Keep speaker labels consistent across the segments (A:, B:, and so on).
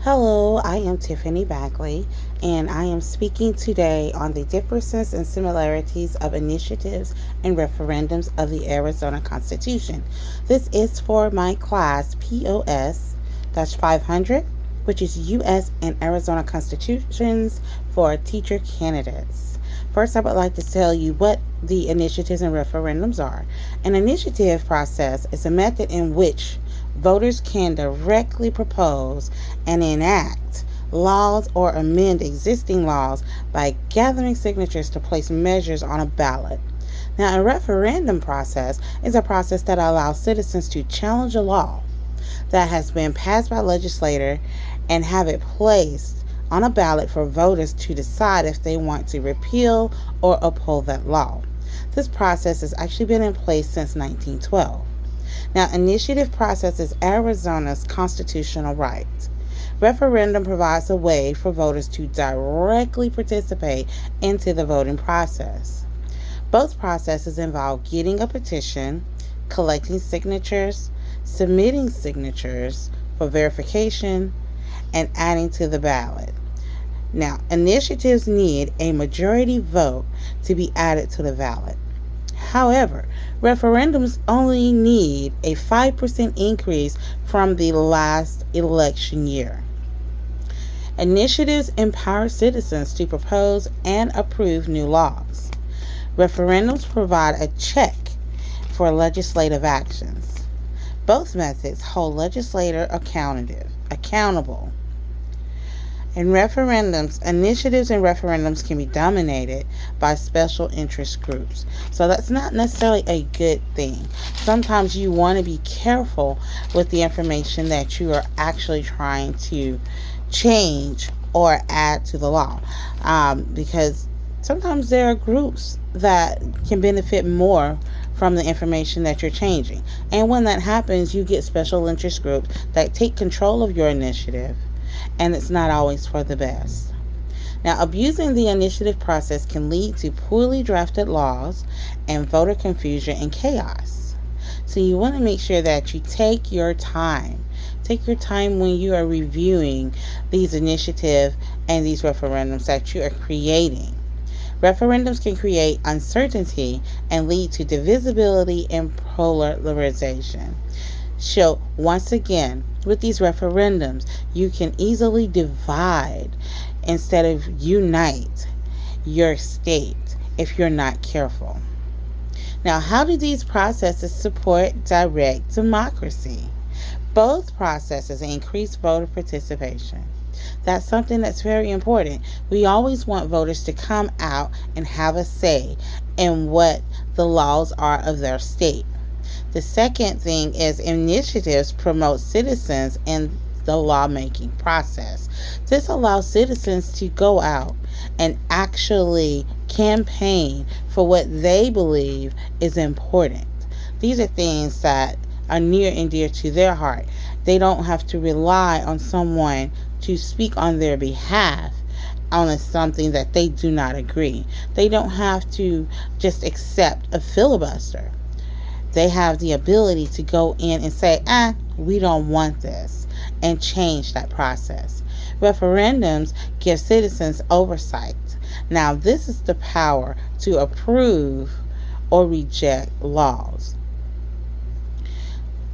A: Hello, I am Tiffany Bagley, and I am speaking today on the differences and similarities of initiatives and referendums of the Arizona Constitution. This is for my class POS 500, which is U.S. and Arizona Constitutions for teacher candidates. First, I would like to tell you what the initiatives and referendums are. An initiative process is a method in which voters can directly propose and enact laws or amend existing laws by gathering signatures to place measures on a ballot. Now, a referendum process is a process that allows citizens to challenge a law that has been passed by a legislator and have it placed on a ballot for voters to decide if they want to repeal or uphold that law. This process has actually been in place since 1912. Now, initiative process is Arizona's constitutional right. Referendum provides a way for voters to directly participate into the voting process. Both processes involve getting a petition, collecting signatures, submitting signatures for verification, and adding to the ballot. Now, initiatives need a majority vote to be added to the ballot. However, referendums only need a 5% increase from the last election year. Initiatives empower citizens to propose and approve new laws. Referendums provide a check for legislative actions. Both methods hold legislators accountable. In referendums, initiatives and referendums can be dominated by special interest groups. So that's not necessarily a good thing. Sometimes you want to be careful with the information that you are actually trying to change or add to the law, because sometimes there are groups that can benefit more from the information that you're changing. And when that happens, you get special interest groups that take control of your initiative, and it's not always for the best. Now, abusing the initiative process can lead to poorly drafted laws and voter confusion and chaos. So you want to make sure that you take your time. Take your time when you are reviewing these initiatives and these referendums that you are creating. Referendums can create uncertainty and lead to divisibility and polarization. So, once again, with these referendums, you can easily divide instead of unite your state if you're not careful. Now, how do these processes support direct democracy? Both processes increase voter participation. That's something that's very important. We always want voters to come out and have a say in what the laws are of their state. The second thing is initiatives promote citizens in the lawmaking process. This allows citizens to go out and actually campaign for what they believe is important. These are things that are near and dear to their heart. They don't have to rely on someone to speak on their behalf on something that they do not agree. They don't have to just accept a filibuster. They have the ability to go in and say, we don't want this, and change that process. Referendums give citizens oversight. Now, this is the power to approve or reject laws.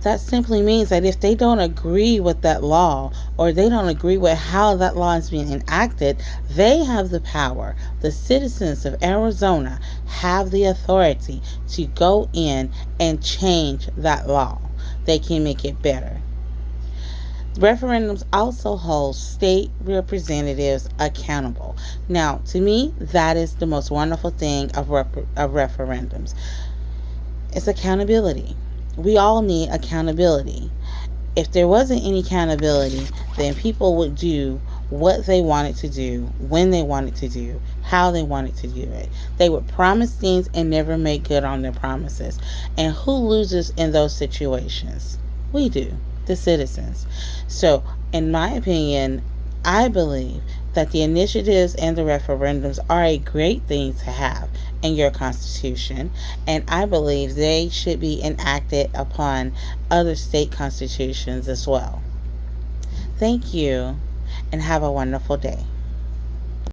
A: That simply means that if they don't agree with that law, or they don't agree with how that law is being enacted, they have the power. The citizens of Arizona have the authority to go in and change that law. They can make it better. Referendums also hold state representatives accountable. Now, to me, that is the most wonderful thing of referendums. It's accountability. We all need accountability. If there wasn't any accountability, then people would do what they wanted to do, when they wanted to do, how they wanted to do it. They would promise things and never make good on their promises. And who loses in those situations? We do, the citizens. So, in my opinion, I believe that the initiatives and the referendums are a great thing to have in your constitution, and I believe they should be enacted upon other state constitutions as well. Thank you. and have a wonderful day.